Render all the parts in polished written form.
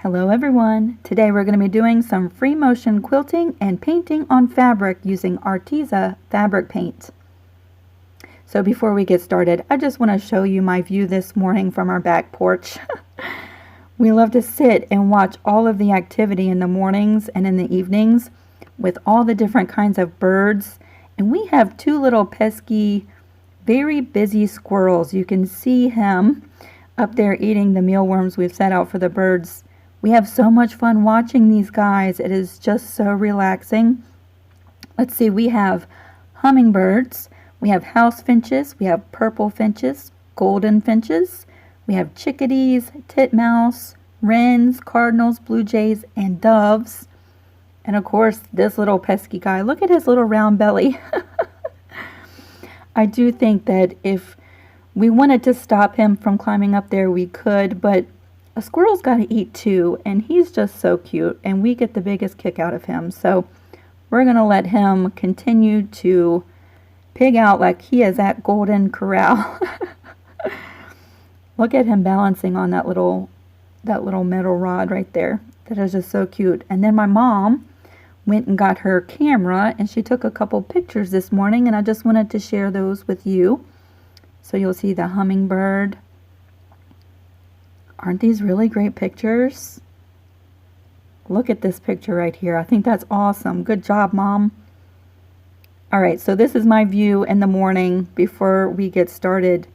Hello everyone! Today we're going to be doing some free motion quilting and painting on fabric using Arteza fabric paint. So before we get started, I just want to show you my view this morning from our back porch. We love to sit and watch all of the activity in the mornings and in the evenings with all the different kinds of birds. And we have two little pesky, very busy squirrels. You can see him up there eating the mealworms we've set out for the birds. We have so much fun watching these guys. It is just so relaxing. Let's see, we have hummingbirds, we have house finches, we have purple finches, golden finches, we have chickadees, titmouse, wrens, cardinals, blue jays, and doves. And of course, this little pesky guy. Look at his little round belly. I do think that if we wanted to stop him from climbing up there, we could, but a squirrel's got to eat too, and he's just so cute, and we get the biggest kick out of him. So we're going to let him continue to pig out like he is at Golden Corral. Look at him balancing on that little metal rod right there. That is just so cute. And then my mom went and got her camera, and she took a couple pictures this morning, and I just wanted to share those with you. So you'll see the hummingbird. Aren't these really great pictures? Look at this picture right here. I think that's awesome. Good job, Mom. All right, so this is my view in the morning before we get started.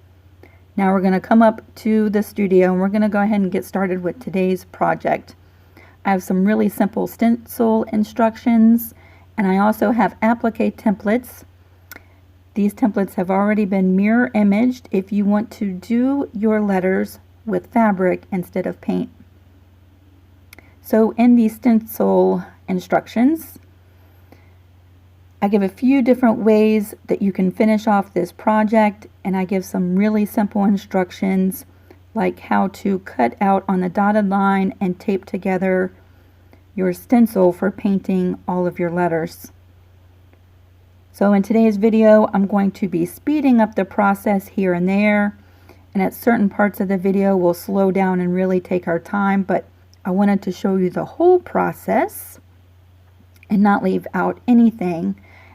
Now we're going to come up to the studio and we're going to go ahead and get started with today's project. I have some really simple stencil instructions, and I also have applique templates. These templates have already been mirror imaged if you want to do your letters with fabric instead of paint. So in these stencil instructions, I give a few different ways that you can finish off this project, and I give some really simple instructions like how to cut out on the dotted line and tape together your stencil for painting all of your letters. So in today's video, I'm going to be speeding up the process here and there, and at certain parts of the video we'll slow down and really take our time, but I wanted to show you the whole process and not leave out anything.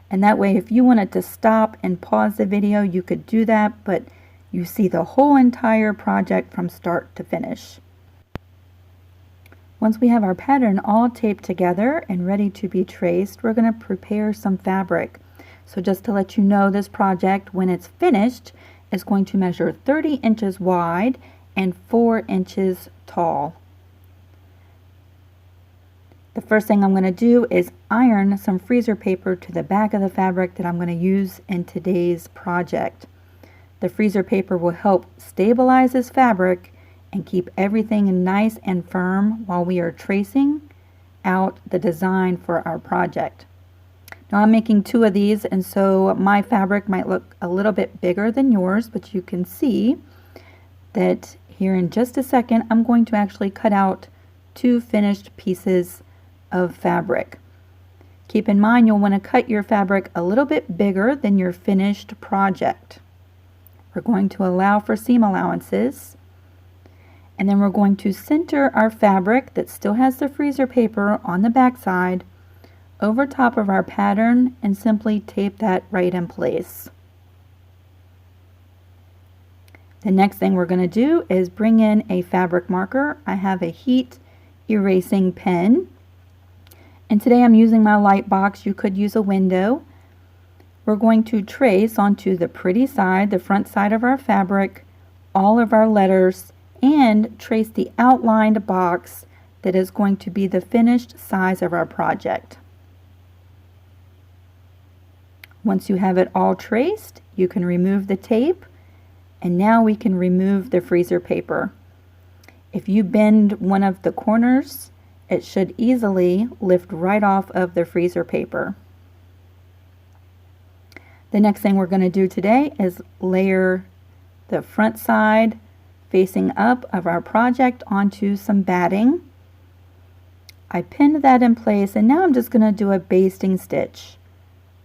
And that way, if you wanted to stop and pause the video, you could do that, but you see the whole entire project from start to finish. Once we have our pattern all taped together and ready to be traced, we're going to prepare some fabric. So just to let you know, this project, when it's finished, is going to measure 30 inches wide and 4 inches tall. The first thing I'm going to do is iron some freezer paper to the back of the fabric that I'm going to use in today's project. The freezer paper will help stabilize this fabric and keep everything nice and firm while we are tracing out the design for our project. Now I'm making 2 of these, and so my fabric might look a little bit bigger than yours, but you can see that here in just a second I'm going to actually cut out 2 finished pieces of fabric. Keep in mind, you'll want to cut your fabric a little bit bigger than your finished project. We're going to allow for seam allowances, and then we're going to center our fabric that still has the freezer paper on the back side over top of our pattern and simply tape that right in place. The next thing we're going to do is bring in a fabric marker. I have a heat erasing pen, and today I'm using my light box. You could use a window. We're going to trace onto the pretty side, the front side of our fabric, all of our letters, and trace the outlined box that is going to be the finished size of our project. Once you have it all traced, you can remove the tape, and now we can remove the freezer paper. If you bend one of the corners, it should easily lift right off of the freezer paper. The next thing we're going to do today is layer the front side facing up of our project onto some batting. I pinned that in place, and now I'm just going to do a basting stitch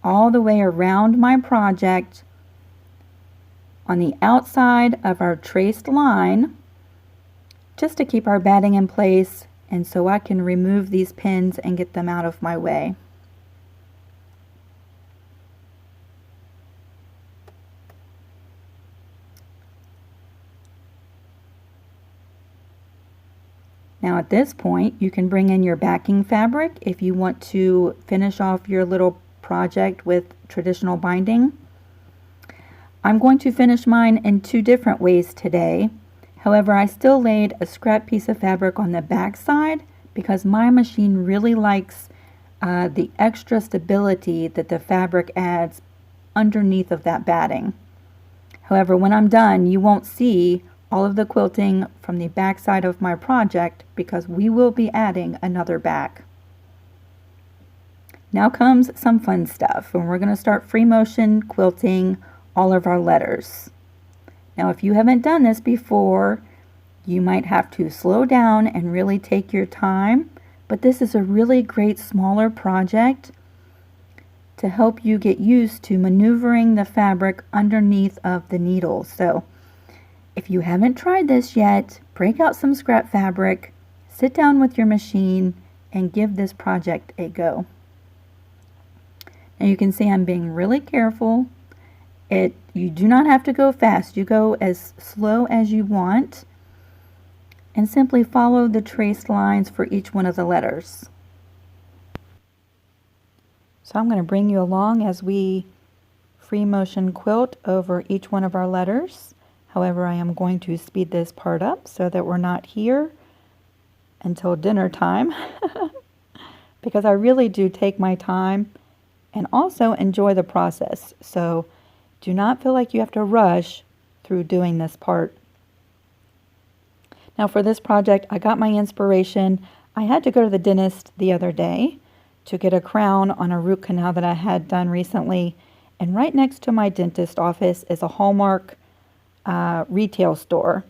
all the way around my project on the outside of our traced line, just to keep our batting in place and so I can remove these pins and get them out of my way. Now at this point, you can bring in your backing fabric if you want to finish off your little project with traditional binding. I'm going to finish mine in two different ways today. However, I still laid a scrap piece of fabric on the back side because my machine really likes the extra stability that the fabric adds underneath of that batting. However, when I'm done, you won't see all of the quilting from the back side of my project because we will be adding another back. Now comes some fun stuff, and we're going to start free motion quilting all of our letters. Now if you haven't done this before, you might have to slow down and really take your time, but this is a really great smaller project to help you get used to maneuvering the fabric underneath of the needle. So if you haven't tried this yet, break out some scrap fabric, sit down with your machine, and give this project a go. Now you can see I'm being really careful. You do not have to go fast. You go as slow as you want and simply follow the traced lines for each one of the letters. So I'm going to bring you along as we free motion quilt over each one of our letters. However, I am going to speed this part up so that we're not here until dinner time because I really do take my time and also enjoy the process. So do not feel like you have to rush through doing this part. Now for this project, I got my inspiration. I had to go to the dentist the other day to get a crown on a root canal that I had done recently. And right next to my dentist office is a Hallmark retail store.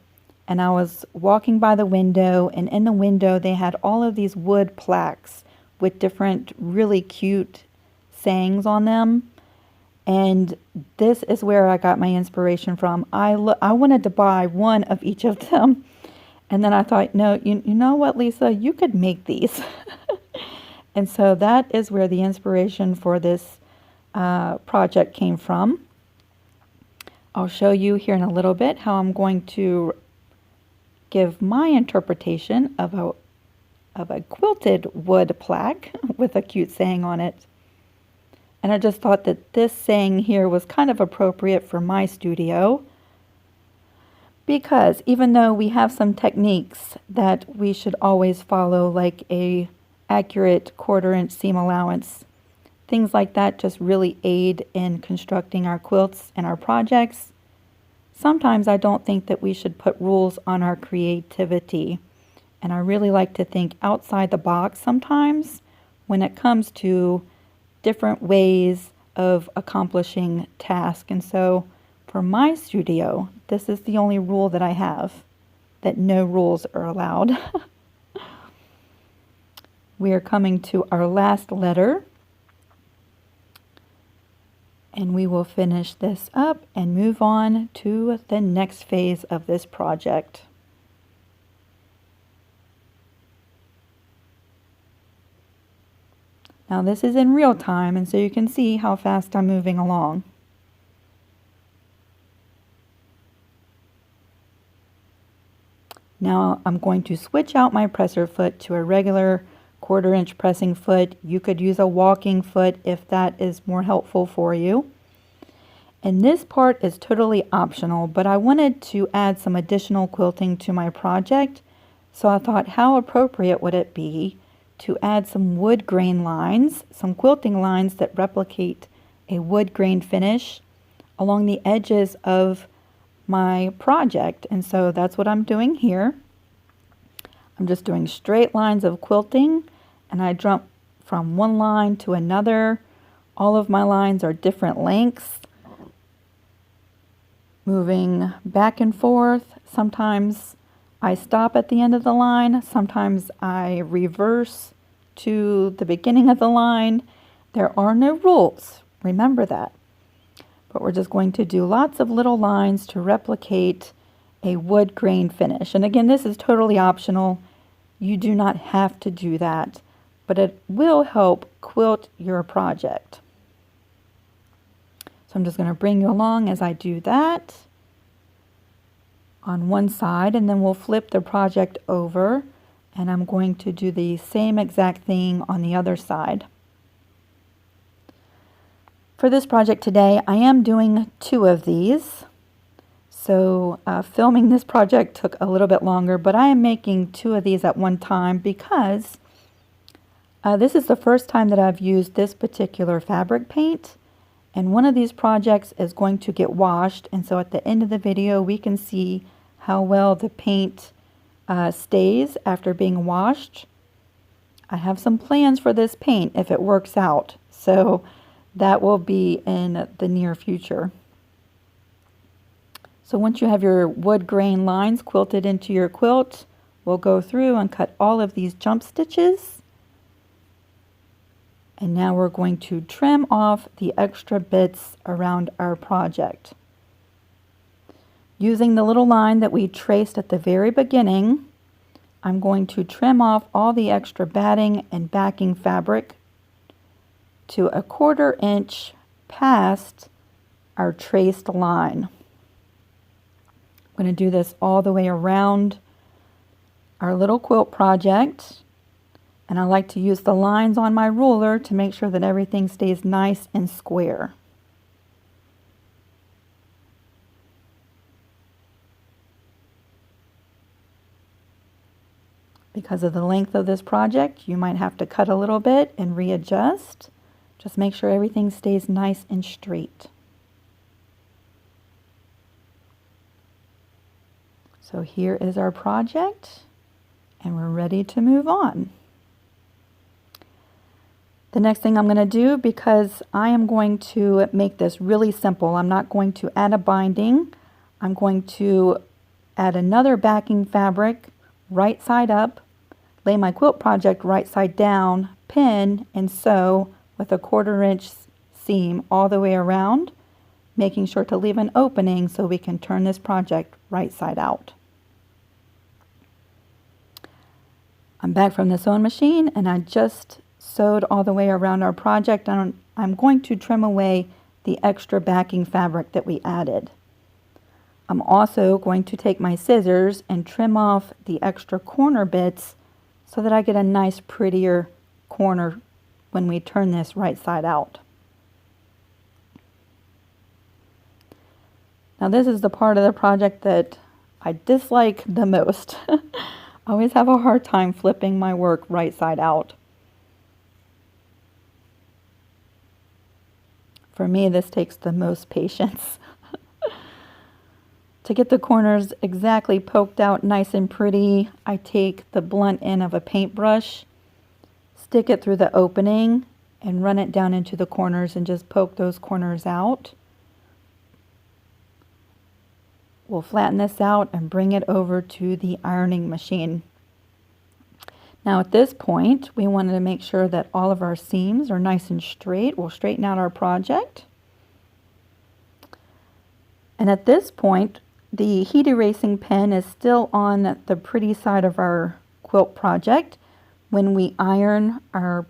And I was walking by the window, and in the window they had all of these wood plaques with different really cute sayings on them. And this is where I got my inspiration from. I wanted to buy one of each of them. And then I thought, no, you know what, Lisa, you could make these. And so that is where the inspiration for this project came from. I'll show you here in a little bit how I'm going to give my interpretation of a quilted wood plaque with a cute saying on it. And I just thought that this saying here was kind of appropriate for my studio because even though we have some techniques that we should always follow, like a accurate 1/4 inch seam allowance, things like that just really aid in constructing our quilts and our projects. Sometimes I don't think that we should put rules on our creativity. And I really like to think outside the box sometimes when it comes to different ways of accomplishing tasks. And so for my studio, this is the only rule that I have, that no rules are allowed. We are coming to our last letter, and we will finish this up and move on to the next phase of this project. Now this is in real time, and so you can see how fast I'm moving along. Now I'm going to switch out my presser foot to a regular 1/4 inch pressing foot. You could use a walking foot if that is more helpful for you. And this part is totally optional, but I wanted to add some additional quilting to my project. So I thought, how appropriate would it be to add some wood grain lines, some quilting lines that replicate a wood grain finish along the edges of my project. And so that's what I'm doing here. I'm just doing straight lines of quilting, and I jump from one line to another. All of my lines are different lengths, moving back and forth. Sometimes I stop at the end of the line. Sometimes I reverse to the beginning of the line. There are no rules. Remember that. But we're just going to do lots of little lines to replicate a wood grain finish. And again, this is totally optional. You do not have to do that, but it will help quilt your project. So I'm just going to bring you along as I do that on one side, and then we'll flip the project over, and I'm going to do the same exact thing on the other side. For this project today, I am doing 2 of these. So filming this project took a little bit longer, but I am making 2 of these at one time because this is the first time that I've used this particular fabric paint, and one of these projects is going to get washed, and so at the end of the video we can see how well the paint stays after being washed. I have some plans for this paint if it works out, so that will be in the near future. So once you have your wood grain lines quilted into your quilt, we'll go through and cut all of these jump stitches. And now we're going to trim off the extra bits around our project. Using the little line that we traced at the very beginning, I'm going to trim off all the extra batting and backing fabric to 1/4 inch past our traced line. I'm going to do this all the way around our little quilt project, and I like to use the lines on my ruler to make sure that everything stays nice and square. Because of the length of this project, you might have to cut a little bit and readjust. Just make sure everything stays nice and straight. So here is our project, and we're ready to move on. The next thing I'm going to do, because I am going to make this really simple, I'm not going to add a binding. I'm going to add another backing fabric right side up, lay my quilt project right side down, pin and sew with a 1/4 inch seam all the way around, making sure to leave an opening so we can turn this project right side out. I'm back from the sewing machine, and I just sewed all the way around our project, and I'm going to trim away the extra backing fabric that we added. I'm also going to take my scissors and trim off the extra corner bits so that I get a nice prettier corner when we turn this right side out. Now this is the part of the project that I dislike the most. I always have a hard time flipping my work right side out. For me, this takes the most patience. To get the corners exactly poked out nice and pretty, I take the blunt end of a paintbrush, stick it through the opening, and run it down into the corners and just poke those corners out. We'll flatten this out and bring it over to the ironing machine. Now at this point, we wanted to make sure that all of our seams are nice and straight. We'll straighten out our project. And at this point, the heat erasing pen is still on the pretty side of our quilt project. When we iron our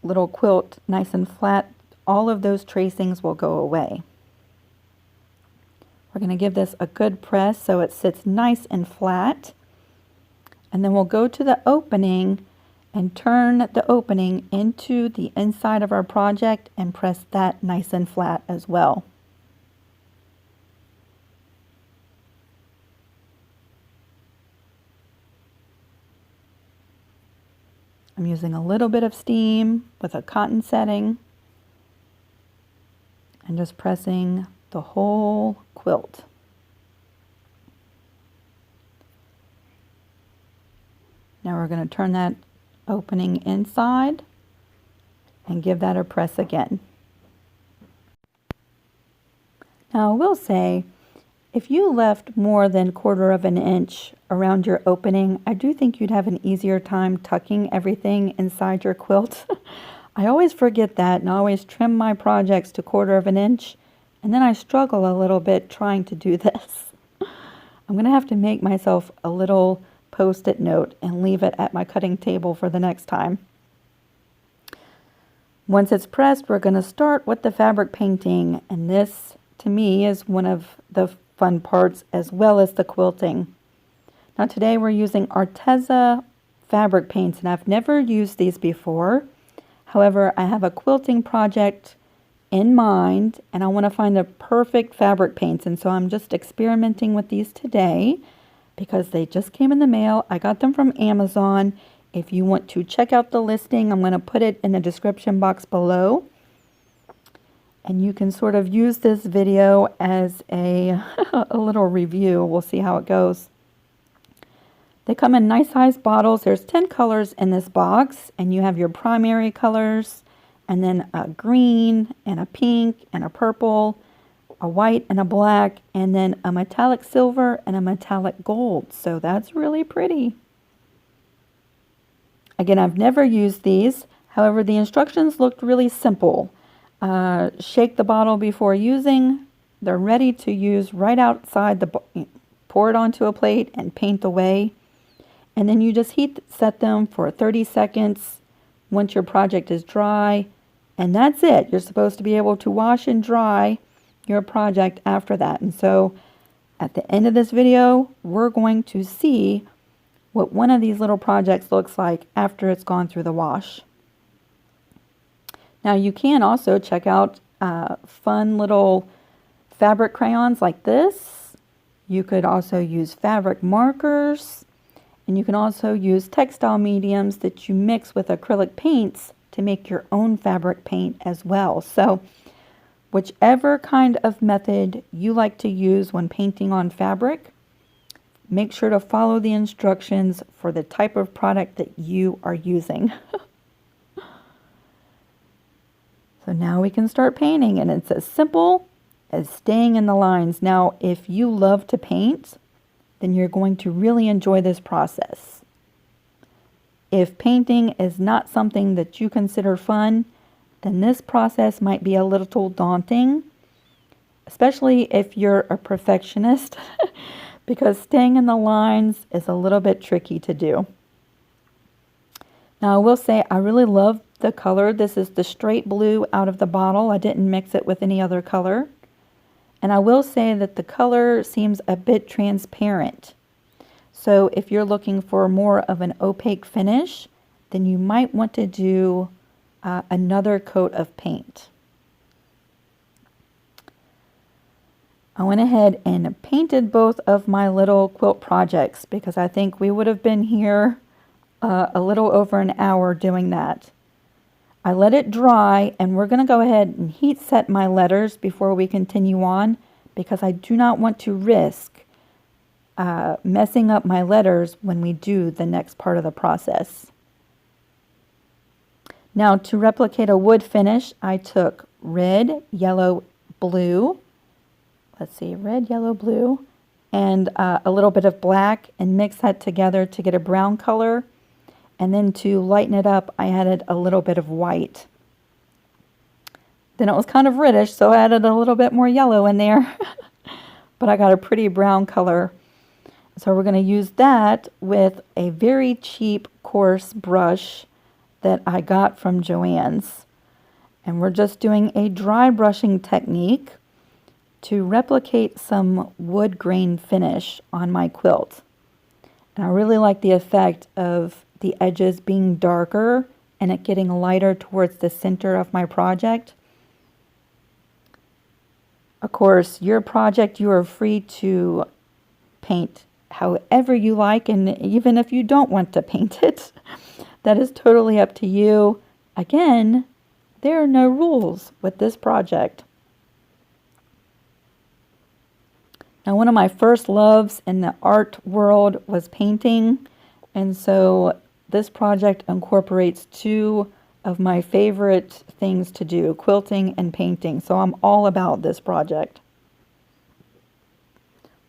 little quilt nice and flat, all of those tracings will go away. We're going to give this a good press so it sits nice and flat. And then we'll go to the opening and turn the opening into the inside of our project and press that nice and flat as well. I'm using a little bit of steam with a cotton setting and just pressing the whole quilt. Now we're going to turn that opening inside and give that a press again. Now I will say, if you left more than 1/4 inch around your opening, I do think you'd have an easier time tucking everything inside your quilt. I always forget that, and I always trim my projects to 1/4 inch, and then I struggle a little bit trying to do this. I'm going to have to make myself a little Post-it note and leave it at my cutting table for the next time. Once it's pressed, we're going to start with the fabric painting, and this to me is one of the fun parts as well as the quilting. Now today we're using Arteza fabric paints, and I've never used these before. However, I have a quilting project in mind and I want to find the perfect fabric paints, and so I'm just experimenting with these today because they just came in the mail. I got them from Amazon. If you want to check out the listing, I'm going to put it in the description box below. And you can sort of use this video as a little review. We'll see how it goes. They come in nice sized bottles. There's 10 colors in this box, and you have your primary colors, and then a green and a pink and a purple, a white and a black, and then a metallic silver and a metallic gold. So that's really pretty. Again, I've never used these. However, the instructions looked really simple. Shake the bottle before using. They're ready to use right outside the pour it onto a plate and paint away. And then you just heat set them for 30 seconds once your project is dry. And that's it. You're supposed to be able to wash and dry your project after that. And so at the end of this video, we're going to see what one of these little projects looks like after it's gone through the wash. Now you can also check out fun little fabric crayons like this. You could also use fabric markers, and you can also use textile mediums that you mix with acrylic paints to make your own fabric paint as well. So whichever kind of method you like to use when painting on fabric, make sure to follow the instructions for the type of product that you are using. So now we can start painting, and it's as simple as staying in the lines. Now, if you love to paint, then you're going to really enjoy this process. If painting is not something that you consider fun, then this process might be a little daunting, especially if you're a perfectionist. Because staying in the lines is a little bit tricky to do. Now I will say I really love the color. This is the straight blue out of the bottle. I didn't mix it with any other color. And I will say that the color seems a bit transparent. So if you're looking for more of an opaque finish, then you might want to do another coat of paint. I went ahead and painted both of my little quilt projects because I think we would have been here a little over an hour doing that. I let it dry, and we're going to go ahead and heat set my letters before we continue on because I do not want to risk messing up my letters when we do the next part of the process. Now to replicate a wood finish, I took red, yellow, blue. Let's see, red, yellow, blue, and a little bit of black, and mix that together to get a brown color. And then to lighten it up, I added a little bit of white. Then it was kind of reddish, so I added a little bit more yellow in there. But I got a pretty brown color. So we're going to use that with a very cheap coarse brush that I got from Joann's. And we're just doing a dry brushing technique to replicate some wood grain finish on my quilt. And I really like the effect of the edges being darker and it getting lighter towards the center of my project. Of course, your project, you are free to paint however you like, and even if you don't want to paint it, that is totally up to you. Again, there are no rules with this project. Now, one of my first loves in the art world was painting, and so this project incorporates two of my favorite things to do, quilting and painting. So I'm all about this project.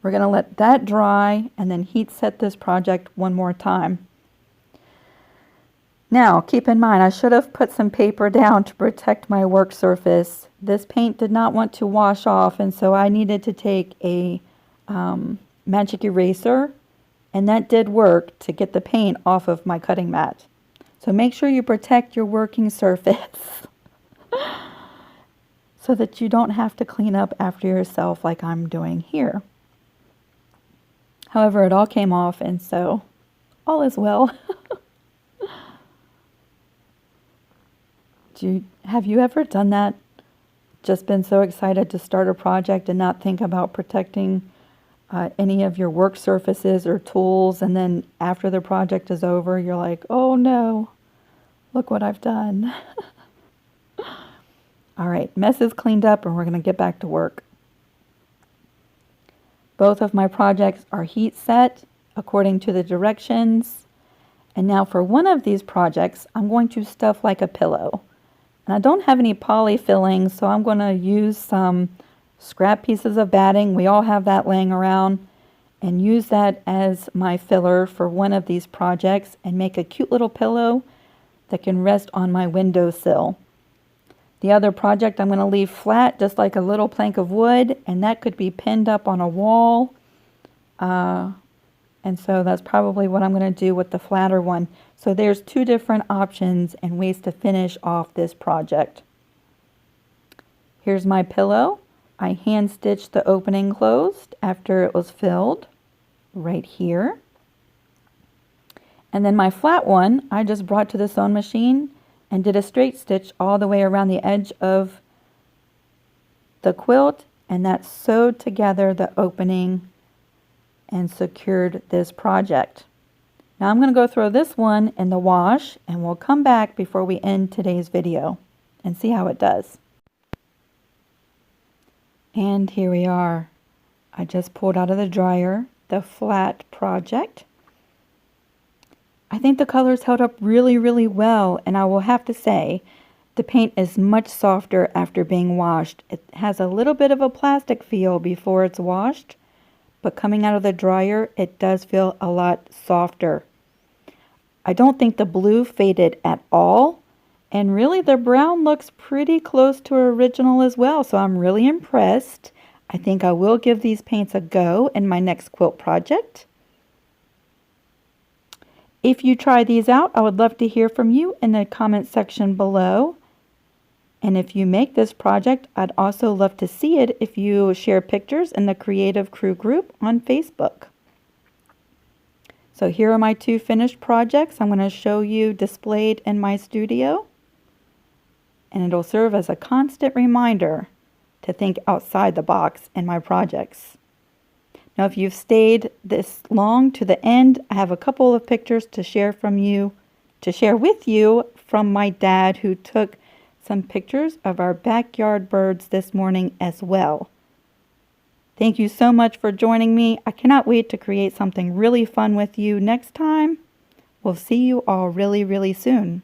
We're going to let that dry and then heat set this project one more time. Now, keep in mind, I should have put some paper down to protect my work surface. This paint did not want to wash off, and so I needed to take a magic eraser and that did work to get the paint off of my cutting mat. So make sure you protect your working surface so that you don't have to clean up after yourself like I'm doing here. However, it all came off, and so all is well. Have you ever done that? Just been so excited to start a project and not think about protecting any of your work surfaces or tools, and then after the project is over, you're like, oh no, look what I've done. All right, mess is cleaned up and we're going to get back to work. Both of my projects are heat set according to the directions. And now for one of these projects, I'm going to stuff like a pillow. And I don't have any poly fillings, so I'm going to use some scrap pieces of batting. We all have that laying around, and use that as my filler for one of these projects and make a cute little pillow that can rest on my windowsill. The other project I'm going to leave flat, just like a little plank of wood, and that could be pinned up on a wall. And so that's probably what I'm going to do with the flatter one. So there's two different options and ways to finish off this project. Here's my pillow. I hand stitched the opening closed after it was filled right here. And then my flat one, I just brought to the sewing machine and did a straight stitch all the way around the edge of the quilt, and that sewed together the opening and secured this project. Now I'm going to go throw this one in the wash, and we'll come back before we end today's video and see how it does. And here we are. I just pulled out of the dryer the flat project. I think the colors held up really, really well, and I will have to say the paint is much softer after being washed. It has a little bit of a plastic feel before it's washed, but coming out of the dryer, it does feel a lot softer. I don't think the blue faded at all, and really the brown looks pretty close to original as well, so I'm really impressed. I think I will give these paints a go in my next quilt project. If you try these out, I would love to hear from you in the comment section below. And if you make this project, I'd also love to see it if you share pictures in the Creative Crew group on Facebook. So here are my two finished projects I'm going to show you displayed in my studio. And it'll serve as a constant reminder to think outside the box in my projects. Now, if you've stayed this long to the end, I have a couple of pictures to share with you from my dad, who took some pictures of our backyard birds this morning as well. Thank you so much for joining me. I cannot wait to create something really fun with you next time. We'll see you all really, really soon.